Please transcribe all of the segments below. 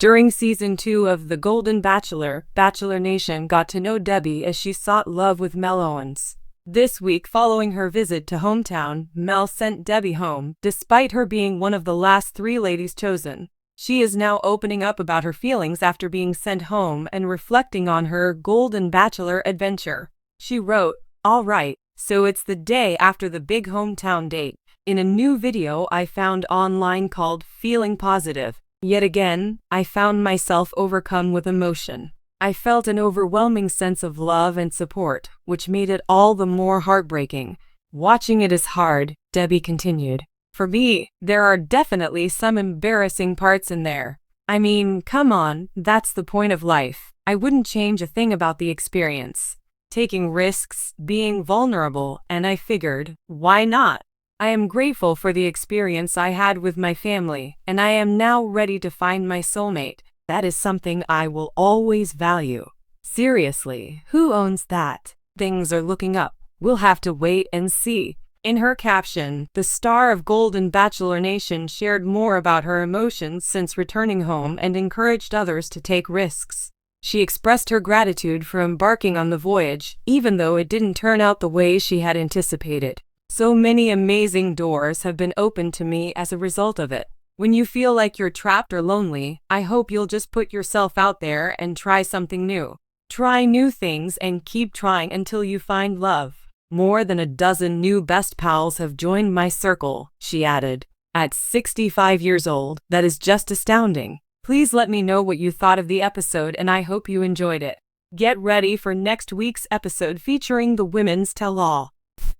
During Season 2 of The Golden Bachelor, Bachelor Nation got to know Debbie as she sought love with Mel Owens. This week, following her visit to hometown, Mel sent Debbie home, despite her being one of the last 3 ladies chosen. She is now opening up about her feelings after being sent home and reflecting on her Golden Bachelor adventure. She wrote, "All right, so it's the day after the big hometown date. In a new video I found online called Feeling Positive. Yet again, I found myself overcome with emotion. I felt an overwhelming sense of love and support, which made it all the more heartbreaking. Watching it is hard," Debbie continued. "For me, there are definitely some embarrassing parts in there. I mean, come on, that's the point of life. I wouldn't change a thing about the experience. Taking risks, being vulnerable, and I figured, why not? I am grateful for the experience I had with my family, and I am now ready to find my soulmate. That is something I will always value." Seriously, who owns that? Things are looking up. We'll have to wait and see. In her caption, the star of Golden Bachelor Nation shared more about her emotions since returning home and encouraged others to take risks. She expressed her gratitude for embarking on the voyage, even though it didn't turn out the way she had anticipated. "So many amazing doors have been opened to me as a result of it. When you feel like you're trapped or lonely, I hope you'll just put yourself out there and try something new. Try new things and keep trying until you find love. More than a dozen new best pals have joined my circle," she added. At 65 years old, that is just astounding. Please let me know what you thought of the episode, and I hope you enjoyed it. Get ready for next week's episode featuring the women's tell-all.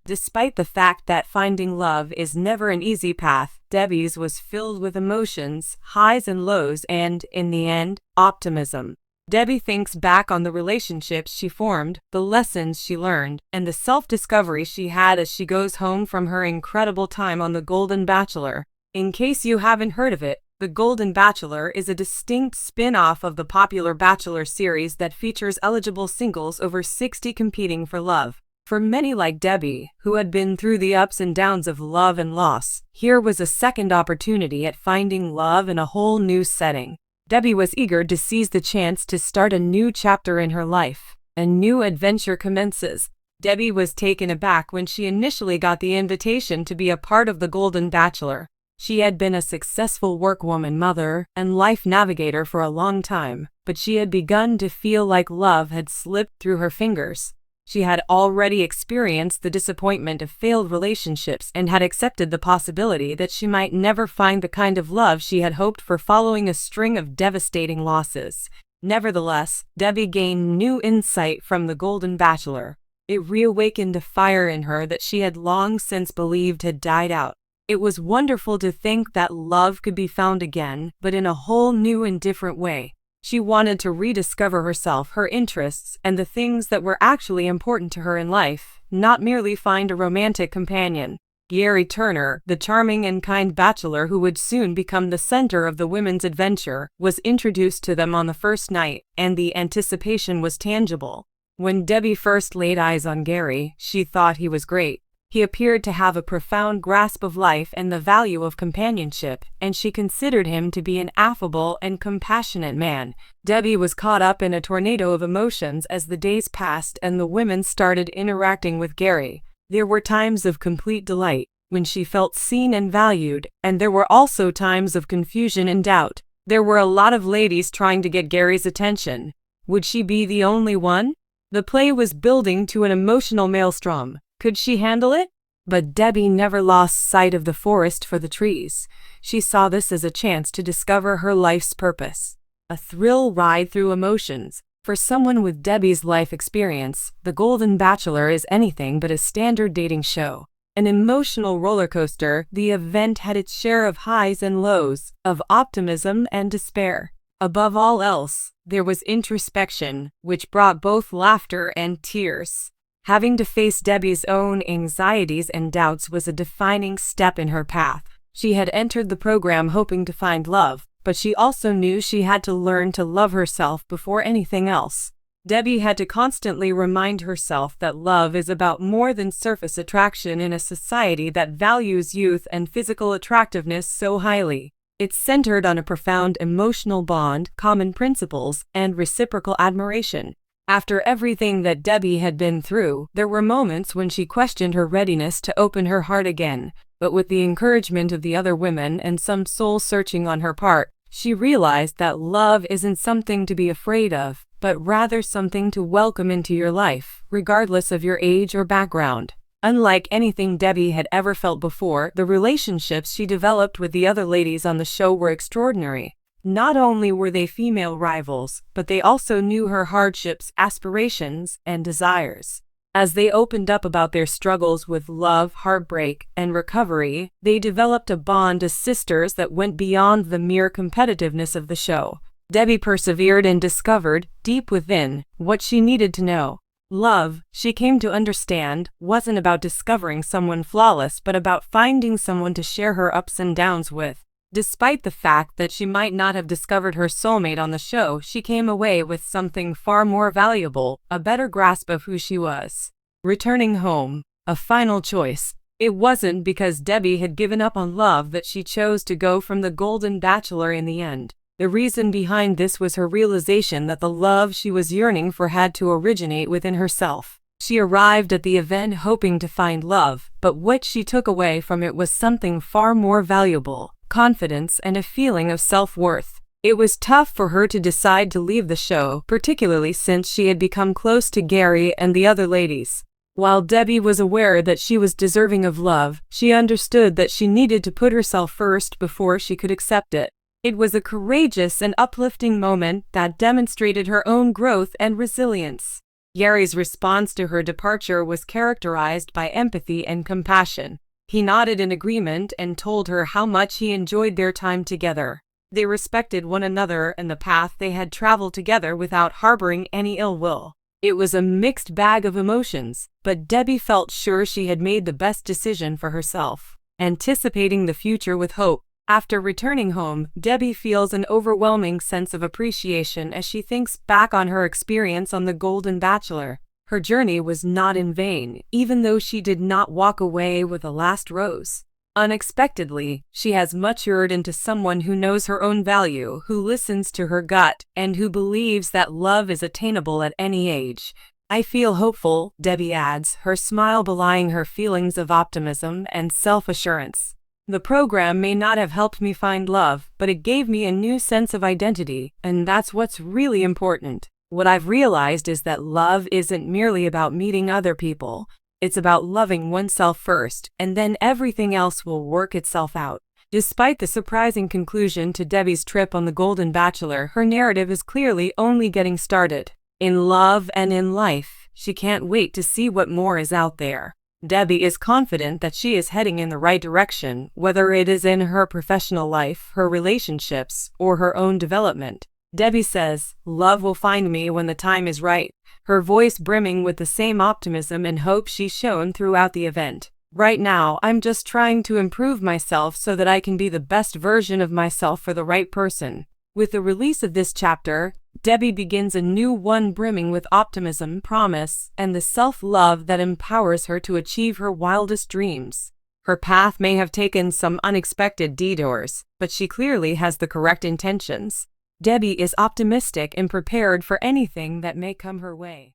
Despite the fact that finding love is never an easy path, Debbie's was filled with emotions, highs and lows, and, in the end, optimism. Debbie thinks back on the relationships she formed, the lessons she learned, and the self-discovery she had as she goes home from her incredible time on The Golden Bachelor. In case you haven't heard of it, The Golden Bachelor is a distinct spin-off of the popular Bachelor series that features eligible singles over 60 competing for love. For many like Debbie, who had been through the ups and downs of love and loss, here was a second opportunity at finding love in a whole new setting. Debbie was eager to seize the chance to start a new chapter in her life. A new adventure commences. Debbie was taken aback when she initially got the invitation to be a part of The Golden Bachelor. She had been a successful workwoman, mother, and life navigator for a long time, but she had begun to feel like love had slipped through her fingers. She had already experienced the disappointment of failed relationships and had accepted the possibility that she might never find the kind of love she had hoped for following a string of devastating losses. Nevertheless, Debbie gained new insight from The Golden Bachelor. It reawakened a fire in her that she had long since believed had died out. It was wonderful to think that love could be found again, but in a whole new and different way. She wanted to rediscover herself, her interests, and the things that were actually important to her in life, not merely find a romantic companion. Gary Turner, the charming and kind bachelor who would soon become the center of the women's adventure, was introduced to them on the first night, and the anticipation was tangible. When Debbie first laid eyes on Gary, she thought he was great. He appeared to have a profound grasp of life and the value of companionship, and she considered him to be an affable and compassionate man. Debbie was caught up in a tornado of emotions as the days passed and the women started interacting with Gary. There were times of complete delight, when she felt seen and valued, and there were also times of confusion and doubt. There were a lot of ladies trying to get Gary's attention. Would she be the only one? The play was building to an emotional maelstrom. Could she handle it? But Debbie never lost sight of the forest for the trees. She saw this as a chance to discover her life's purpose. A thrill ride through emotions. For someone with Debbie's life experience, The Golden Bachelor is anything but a standard dating show. An emotional roller coaster, the event had its share of highs and lows, of optimism and despair. Above all else, there was introspection, which brought both laughter and tears. Having to face Debbie's own anxieties and doubts was a defining step in her path. She had entered the program hoping to find love, but she also knew she had to learn to love herself before anything else. Debbie had to constantly remind herself that love is about more than surface attraction in a society that values youth and physical attractiveness so highly. It's centered on a profound emotional bond, common principles, and reciprocal admiration. After everything that Debbie had been through, there were moments when she questioned her readiness to open her heart again, but with the encouragement of the other women and some soul-searching on her part, she realized that love isn't something to be afraid of, but rather something to welcome into your life, regardless of your age or background. Unlike anything Debbie had ever felt before, the relationships she developed with the other ladies on the show were extraordinary. Not only were they female rivals, but they also knew her hardships, aspirations, and desires. As they opened up about their struggles with love, heartbreak, and recovery, they developed a bond as sisters that went beyond the mere competitiveness of the show. Debbie persevered and discovered, deep within, what she needed to know. Love, she came to understand, wasn't about discovering someone flawless but about finding someone to share her ups and downs with. Despite the fact that she might not have discovered her soulmate on the show, she came away with something far more valuable, a better grasp of who she was. Returning home, a final choice. It wasn't because Debbie had given up on love that she chose to go from the Golden Bachelor in the end. The reason behind this was her realization that the love she was yearning for had to originate within herself. She arrived at the event hoping to find love, but what she took away from it was something far more valuable: confidence and a feeling of self-worth. It was tough for her to decide to leave the show, particularly since she had become close to Gary and the other ladies. While Debbie was aware that she was deserving of love, she understood that she needed to put herself first before she could accept it. It was a courageous and uplifting moment that demonstrated her own growth and resilience. Gary's response to her departure was characterized by empathy and compassion. He nodded in agreement and told her how much he enjoyed their time together. They respected one another and the path they had traveled together without harboring any ill will. It was a mixed bag of emotions, but Debbie felt sure she had made the best decision for herself, anticipating the future with hope. After returning home, Debbie feels an overwhelming sense of appreciation as she thinks back on her experience on The Golden Bachelor. Her journey was not in vain, even though she did not walk away with a last rose. Unexpectedly, she has matured into someone who knows her own value, who listens to her gut, and who believes that love is attainable at any age. I feel hopeful, Debbie adds, her smile belying her feelings of optimism and self-assurance. The program may not have helped me find love, but it gave me a new sense of identity, and that's what's really important. What I've realized is that love isn't merely about meeting other people. It's about loving oneself first, and then everything else will work itself out. Despite the surprising conclusion to Debbie's trip on The Golden Bachelor, her narrative is clearly only getting started. In love and in life, she can't wait to see what more is out there. Debbie is confident that she is heading in the right direction, whether it is in her professional life, her relationships, or her own development. Debbie says, "Love will find me when the time is right," her voice brimming with the same optimism and hope she's shown throughout the event. Right now, I'm just trying to improve myself so that I can be the best version of myself for the right person. With the release of this chapter, Debbie begins a new one brimming with optimism, promise, and the self-love that empowers her to achieve her wildest dreams. Her path may have taken some unexpected detours, but she clearly has the correct intentions. Debbie is optimistic and prepared for anything that may come her way.